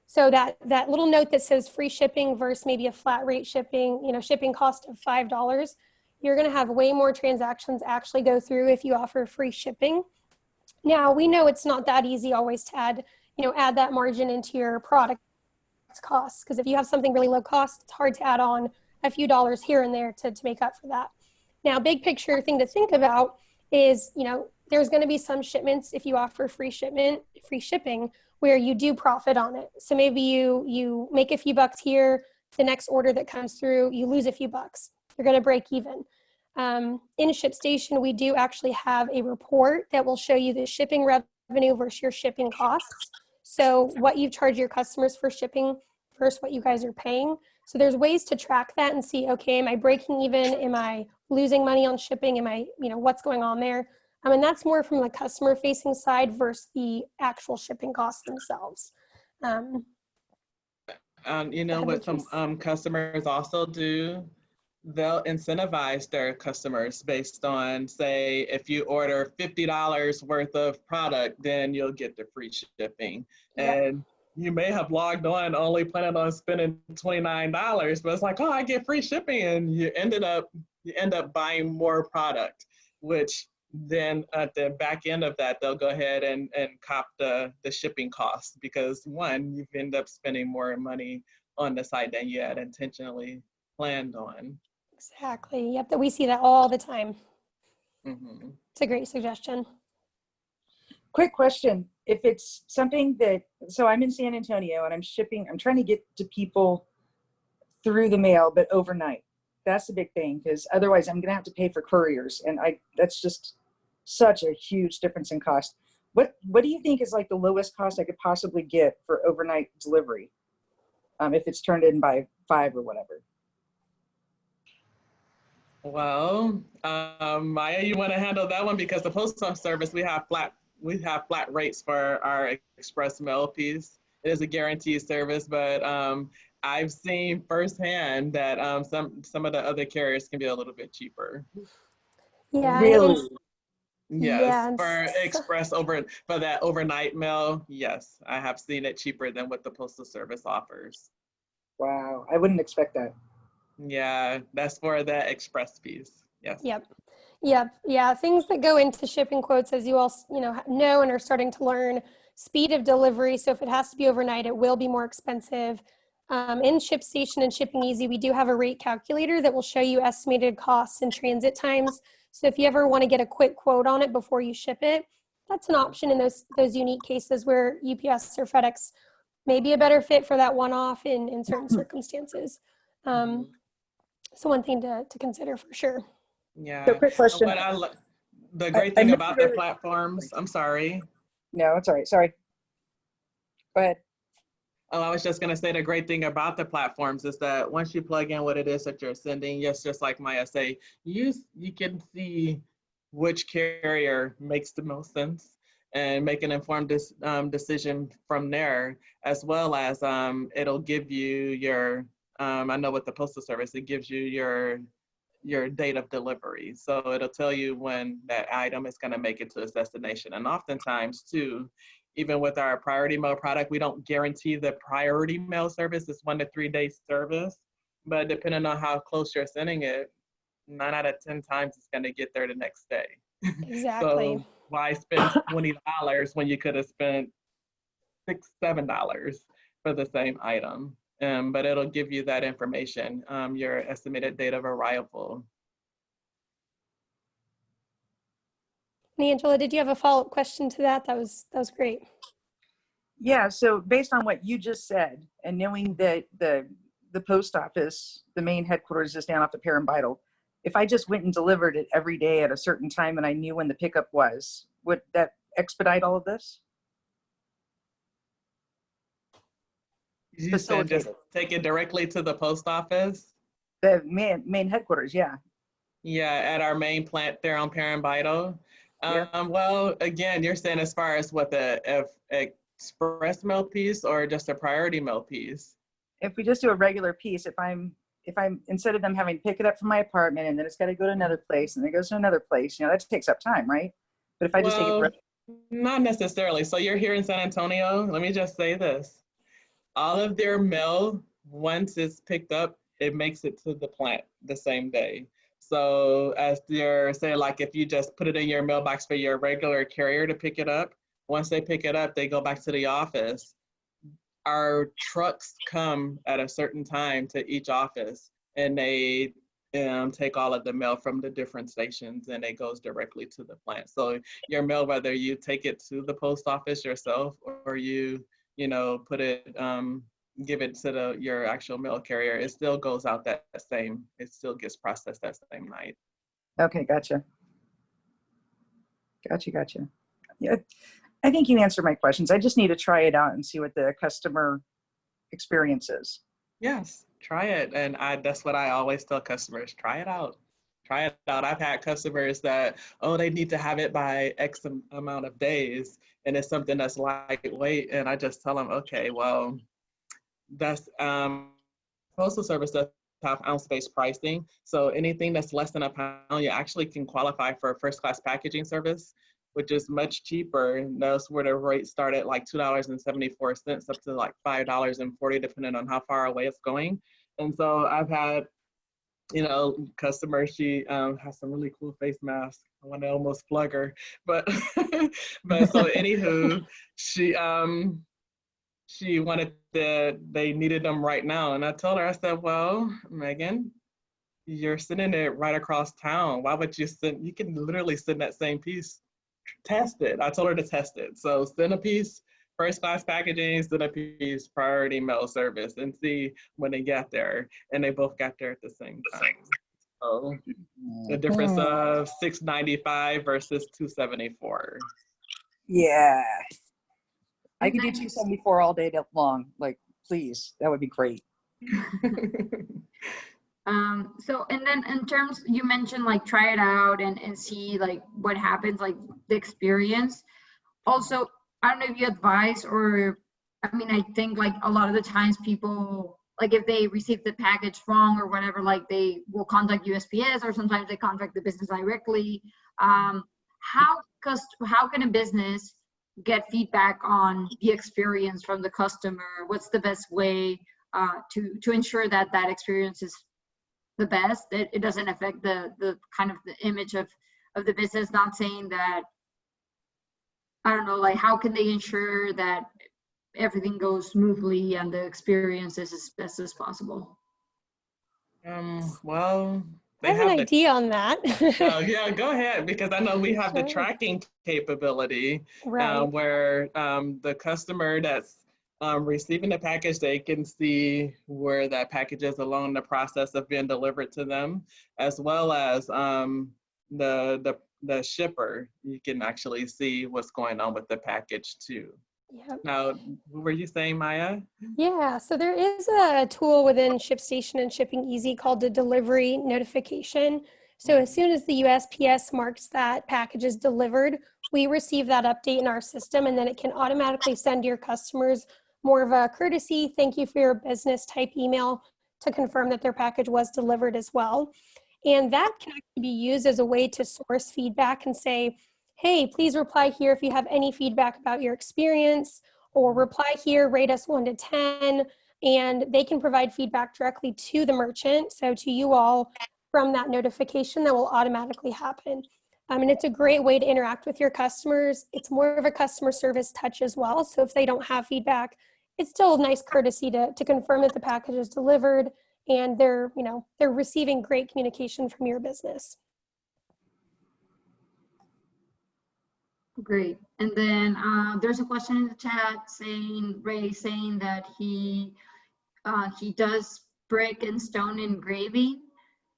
So that little note that says free shipping versus maybe a flat rate shipping, you know, shipping cost of $5, you're going to have way more transactions actually go through if you offer free shipping. Now, we know it's not that easy always to add that margin into your product costs, because if you have something really low cost, it's hard to add on a few dollars here and there to make up for that. Now, big picture thing to think about is, you know, there's going to be some shipments if you offer free shipping, where you do profit on it. So maybe you make a few bucks here, the next order that comes through, you lose a few bucks. You're going to break even. In Shipstation, we do actually have a report that will show you the shipping revenue versus your shipping costs. So what you charge your customers for shipping versus what you guys are paying. So there's ways to track that and see, okay, am I breaking even? Am I losing money on shipping? Am I, what's going on there? And that's more from the customer facing side versus the actual shipping costs themselves. You know what some customers also do? They'll incentivize their customers based on, say, if you order $50 worth of product, then you'll get the free shipping. Yep. And you may have logged on only planning on spending $29, but it's like, oh, I get free shipping, and you end up buying more product, which then at the back end of that, they'll go ahead and cop the shipping costs, because one, you've ended up spending more money on the site than you had intentionally planned on. Exactly. Yep. That we see that all the time. Mm-hmm. It's a great suggestion. Quick question. If it's something that, so I'm in San Antonio and I'm trying to get to people through the mail, but overnight. That's the big thing, because otherwise I'm going to have to pay for couriers. And that's just such a huge difference in cost. What do you think is like the lowest cost I could possibly get for overnight delivery? If it's turned in by 5 or whatever. Well, Maya, you want to handle that one, because the Postal Service, we have flat rates for our express mail piece. It is a guaranteed service, but I've seen firsthand that some of the other carriers can be a little bit cheaper. Yeah. Really? Yes, for that overnight mail, yes, I have seen it cheaper than what the Postal Service offers. Wow, I wouldn't expect that. Yeah, that's for the express piece. Yes. Yep. Yeah. Things that go into shipping quotes, as you all know and are starting to learn, speed of delivery. So if it has to be overnight, it will be more expensive. In Shipstation and Shipping Easy, we do have a rate calculator that will show you estimated costs and transit times. So if you ever want to get a quick quote on it before you ship it, that's an option in those unique cases where UPS or FedEx may be a better fit for that one-off in certain circumstances. So one thing to consider for sure. Yeah. So quick question. The great thing about the platforms, I'm sorry. No, it's all right. Sorry. Go ahead. Oh, I was just going to say the great thing about the platforms is that once you plug in what it is that you're sending, yes, just like Maya say, you can see which carrier makes the most sense and make an informed decision from there, as well as it'll give you your, I know with the Postal Service, it gives you your date of delivery. So it'll tell you when that item is going to make it to its destination. And oftentimes too, even with our priority mail product, we don't guarantee the priority mail service. It's 1 to 3 day service, but depending on how close you're sending it, 9 out of 10 times it's going to get there the next day. Exactly. So why spend $20 when you could have spent $6, $7 for the same item? But it'll give you that information, your estimated date of arrival. Angela, did you have a follow-up question to that? That was great. Yeah, so based on what you just said, and knowing that the post office, the main headquarters is down off the Pyramidal, if I just went and delivered it every day at a certain time and I knew when the pickup was, would that expedite all of this? You said just take it directly to the post office? The main headquarters, yeah. Yeah, at our main plant there on Pyramidal. Yeah. Well, again, you're saying as far as what the express mail piece or just a priority mail piece? If we just do a regular piece, if I'm instead of them having to pick it up from my apartment and then it's got to go to another place and then it goes to another place, that takes up time, right? But if I just take it, not necessarily. So you're here in San Antonio. Let me just say this: all of their mail, once it's picked up, it makes it to the plant the same day. So as you're saying, like if you just put it in your mailbox for your regular carrier to pick it up, once they pick it up, they go back to the office. Our trucks come at a certain time to each office and they take all of the mail from the different stations and it goes directly to the plant. So your mail, whether you take it to the post office yourself or you put it, give it to your actual mail carrier, it still goes out it still gets processed that same night. Okay, gotcha. Yeah, I think you answered my questions. I just need to try it out and see what the customer experiences. Yes, try it. And that's what I always tell customers, try it out. Try it out. I've had customers that, oh, they need to have it by X amount of days, and it's something that's lightweight. And I just tell them, okay, well, that's Postal Service does have ounce-based pricing. So anything that's less than a pound, you actually can qualify for a first-class packaging service, which is much cheaper. And that's where the rates start at like $2.74 up to like $5.40, depending on how far away it's going. And so I've had, you know, customer, she has some really cool face masks. I want to almost plug her, but so anywho, she wanted they needed them right now, and I told her, I said, well, Megan, you're sending it right across town. Why would you send? You can literally send that same piece. Test it. I told her to test it. So send a piece first class packaging, send a piece priority mail service, and see when they get there. And they both got there at the same time. So the difference of $6.95 versus $2.74. Yeah. I could do 274 all day long. Like, please, that would be great. So, and then in terms, you mentioned like try it out and see like what happens, like the experience. Also, I don't know if you advise, or, I mean, I think like a lot of the times people, like if they receive the package wrong or whatever, like they will contact USPS, or sometimes they contact the business directly. How can a business get feedback on the experience from the customer? What's the best way to ensure that that experience is the best? It doesn't affect the kind of the image of the business. Not saying that, I don't know, like how can they ensure that everything goes smoothly and the experience is as best as possible? Well, I have an idea on that. yeah, go ahead, because I know we have the tracking capability, Right. where the customer that's receiving the package, they can see where that package is along the process of being delivered to them, as well as the shipper. You can actually see what's going on with the package too. Yep. Now, what were you saying, Maya? Yeah, so there is a tool within Shipstation and Shipping Easy called the delivery notification. So as soon as the USPS marks that package is delivered, we receive that update in our system, and then it can automatically send your customers more of a courtesy, thank you for your business type email to confirm that their package was delivered as well. And that can actually be used as a way to source feedback and say, hey, please reply here if you have any feedback about your experience, or reply here, rate us 1 to 10, and they can provide feedback directly to the merchant, so to you all, from that notification that will automatically happen. And it's a great way to interact with your customers. It's more of a customer service touch as well, so if they don't have feedback, it's still a nice courtesy to confirm that the package is delivered and they're receiving great communication from your business. Great. And then there's a question in the chat Ray saying that he does brick and stone engraving,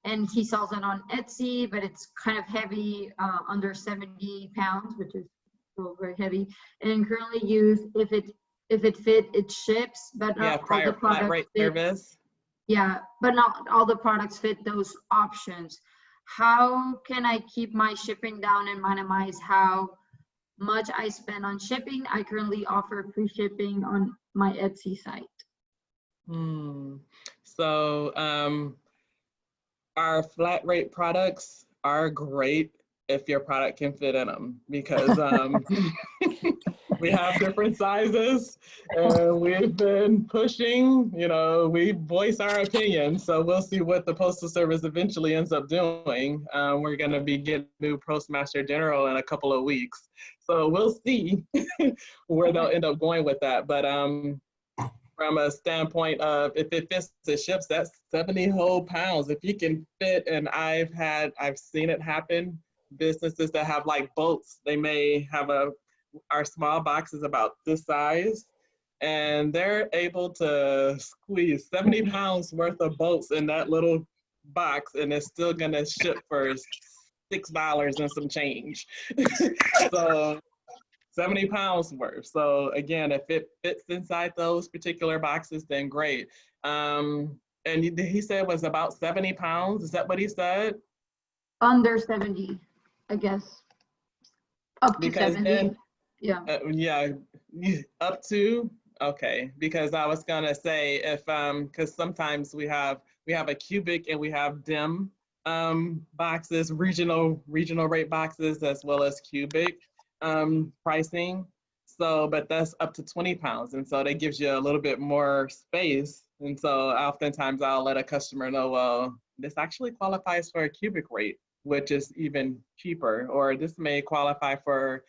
and he sells it on Etsy, but it's kind of heavy, under 70 pounds, which is still very heavy. And currently used, if it fit, it ships, but not all the products fit. Service. Yeah, but not all the products fit those options. How can I keep my shipping down and minimize how much I spend on shipping? I currently offer free shipping on my Etsy site. So our flat rate products are great if your product can fit in them, because we have different sizes, and we've been pushing, we voice our opinion. So we'll see what the Postal Service eventually ends up doing. We're going to be getting a new Postmaster General in a couple of weeks. So we'll see where they'll end up going with that. But from a standpoint of if it fits the ships, that's 70 whole pounds. If you can fit, and I've seen it happen, businesses that have like boats, they may have our small box is about this size, and they're able to squeeze 70 pounds worth of boats in that little box, and it's still gonna ship for $6 and some change. 70 pounds worth. So again, if it fits inside those particular boxes, then great. And he said it was about 70 pounds. Is that what he said? Under 70, I guess. Up to Because 70. then, Yeah. yeah, up to, okay. Because I was gonna say if, because sometimes we have a cubic and we have dim boxes, regional rate boxes, as well as cubic pricing. So, but that's up to 20 pounds. And so that gives you a little bit more space. And so oftentimes I'll let a customer know, well, this actually qualifies for a cubic rate, which is even cheaper, or this may qualify for,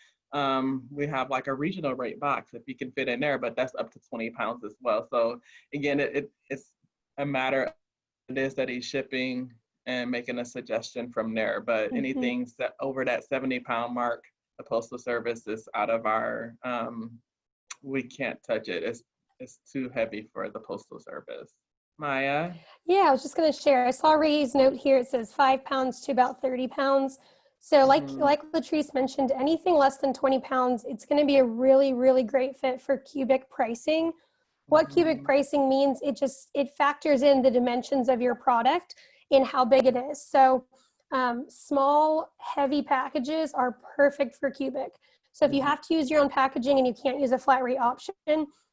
we have like a regional rate box if you can fit in there, but that's up to 20 pounds as well. So again, it's a matter of it is that he's shipping and making a suggestion from there. But anything set over that 70-pound mark, the Postal Service is out of our, we can't touch it. It's too heavy for the Postal Service. Maya? Yeah, I was just going to share. I saw Ray's note here. It says 5 pounds to about 30 pounds. So like Latrice mentioned, anything less than 20 pounds, it's going to be a really, really great fit for cubic pricing. What cubic pricing means, it factors in the dimensions of your product and how big it is. So small, heavy packages are perfect for cubic. So if you have to use your own packaging and you can't use a flat rate option,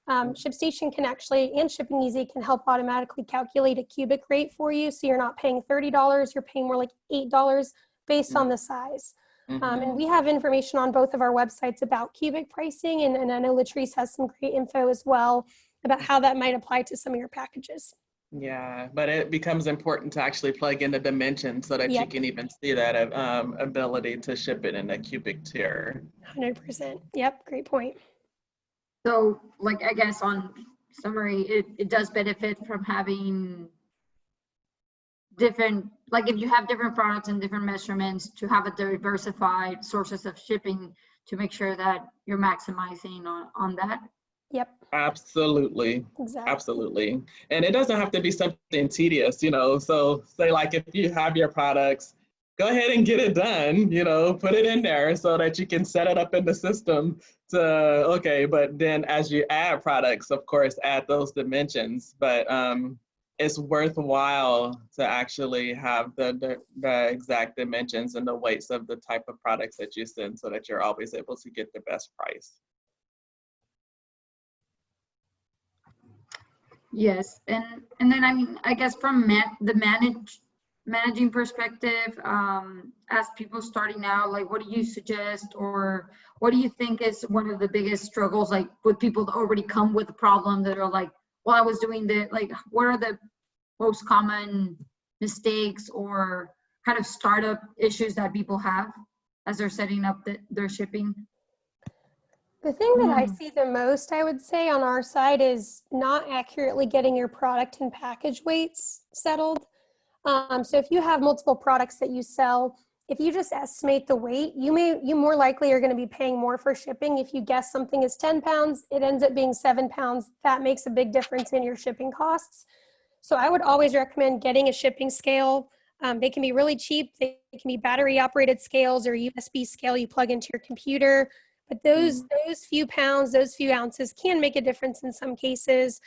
Shipstation can actually, and Shipping Easy can help automatically calculate a cubic rate for you. So you're not paying $30, you're paying more like $8 based on the size. And we have information on both of our websites about cubic pricing. And I know Latrice has some great info as well about how that might apply to some of your packages. Yeah, but it becomes important to actually plug in the dimensions so that you can even see that ability to ship it in a cubic tier. 100%. Yep, great point. So like, I guess on summary, it does benefit from having different, like if you have different products and different measurements, to have a diversified sources of shipping to make sure that you're maximizing on that. Yep. Absolutely. Exactly. Absolutely. And it doesn't have to be something tedious, you know. So say like if you have your products, go ahead and get it done, you know, put it in there so that you can set it up in the system to, okay, but then as you add products, of course, add those dimensions. But it's worthwhile to actually have the exact dimensions and the weights of the type of products that you send so that you're always able to get the best price. Yes, and then I mean, I guess from the managing perspective, as people starting out, like what do you suggest, or what do you think is one of the biggest struggles, like with people that already come with a problem that are like, well, I was doing the, like, what are the most common mistakes or kind of startup issues that people have as they're setting up their shipping? The thing that I see the most, I would say, on our side is not accurately getting your product and package weights settled. So if you have multiple products that you sell, if you just estimate the weight, you more likely are going to be paying more for shipping. If you guess something is 10 pounds, it ends up being 7 pounds. That makes a big difference in your shipping costs. So I would always recommend getting a shipping scale. They can be really cheap. They can be battery operated scales or USB scale you plug into your computer. But those few pounds, those few ounces can make a difference in some cases.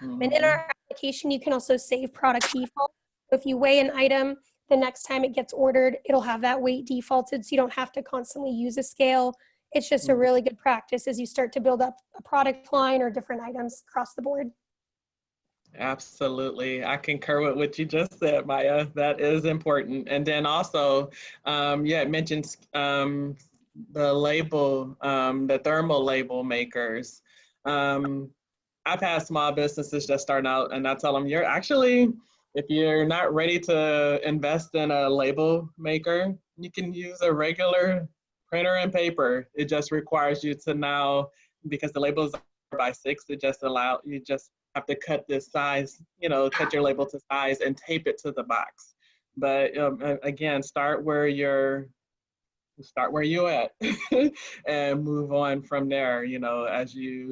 And in our application, you can also save product default. If you weigh an item, the next time it gets ordered, it'll have that weight defaulted, so you don't have to constantly use a scale. It's just a really good practice as you start to build up a product line or different items across the board. Absolutely. I concur with what you just said, Maya. That is important. And then also, it mentions the label, the thermal label makers. I've had small businesses just starting out, and I tell them, you're actually, if you're not ready to invest in a label maker, you can use a regular printer and paper. It just requires you to now, because the labels are by 6, you just have to cut this size, cut your label to size and tape it to the box. But again, start where you're at and move on from there. As you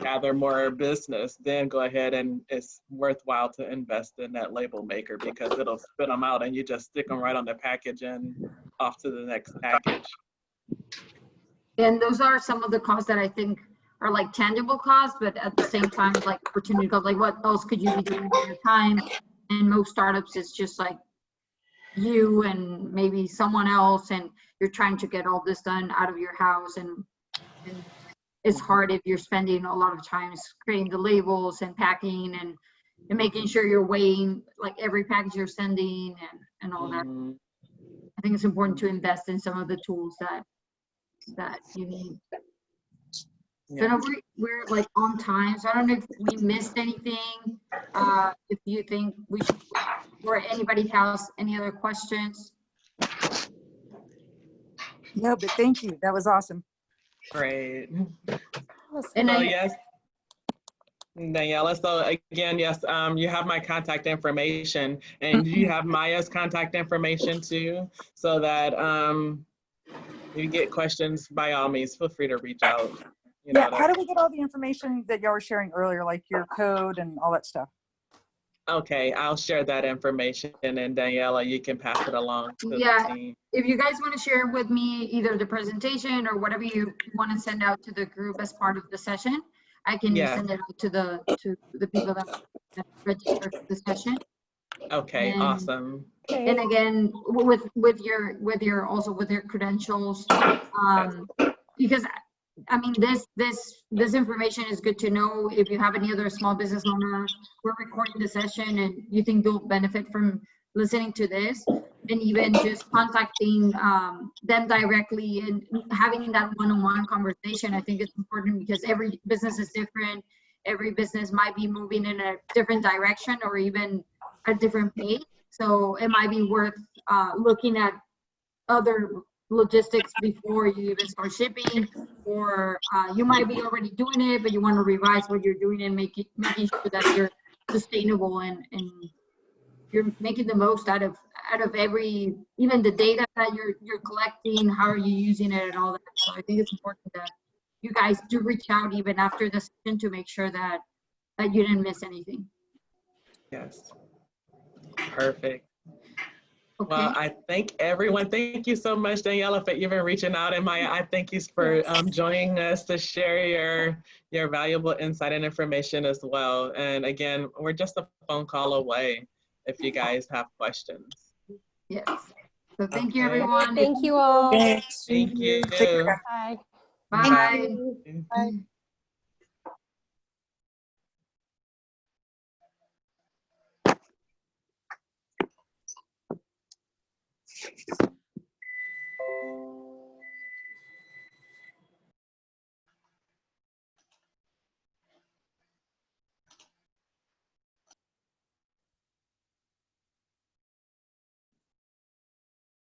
gather more business, then go ahead, and it's worthwhile to invest in that label maker because it'll spit them out and you just stick them right on the package and off to the next package. And those are some of the costs that I think are like tangible costs, but at the same time, like opportunity costs, like what else could you be doing with your time? And most startups, it's just like you and maybe someone else, and you're trying to get all this done out of your house. And it's hard if you're spending a lot of time creating the labels and packing and making sure you're weighing like every package you're sending and all that. I think it's important to invest in some of the tools that you need. So now we're like on time, so I don't know if we missed anything. If you think we should, or anybody has any other questions. No, but thank you. That was awesome. Great. Awesome. And So yes, Daniela, so again, yes, you have my contact information, and you have Maya's contact information too, so that if you get questions, by all means, feel free to reach out. You know, Yeah, how do we get all the information that y'all were sharing earlier, like your code and all that stuff? Okay, I'll share that information, and Daniela, you can pass it along to the team. If you guys want to share with me either the presentation or whatever you want to send out to the group as part of the session, I can send it out to the people that register for the session. Okay, And, awesome. And again, with your also with your credentials, because I mean this information is good to know if you have any other small business owners. We're recording the session, and you think they'll benefit from listening to this, and even just contacting them directly and having that one-on-one conversation. I think it's important because every business is different. Every business might be moving in a different direction or even a different pace. So it might be worth looking at other logistics before you even start shipping, or you might be already doing it, but you want to revise what you're doing and making sure that you're sustainable and you're making the most out of every, even the data that you're collecting. How are you using it and all that? So I think it's important that you guys do reach out even after the session to make sure that you didn't miss anything. Yes. Perfect. Okay. Well, I thank everyone. Thank you so much, Daniela, for even reaching out. And Maya, I thank you for joining us to share your valuable insight and information as well. And again, we're just a phone call away if you guys have questions. Yes. So thank you, everyone. Thank you all. Thanks. Thank you. Bye. Bye. Bye.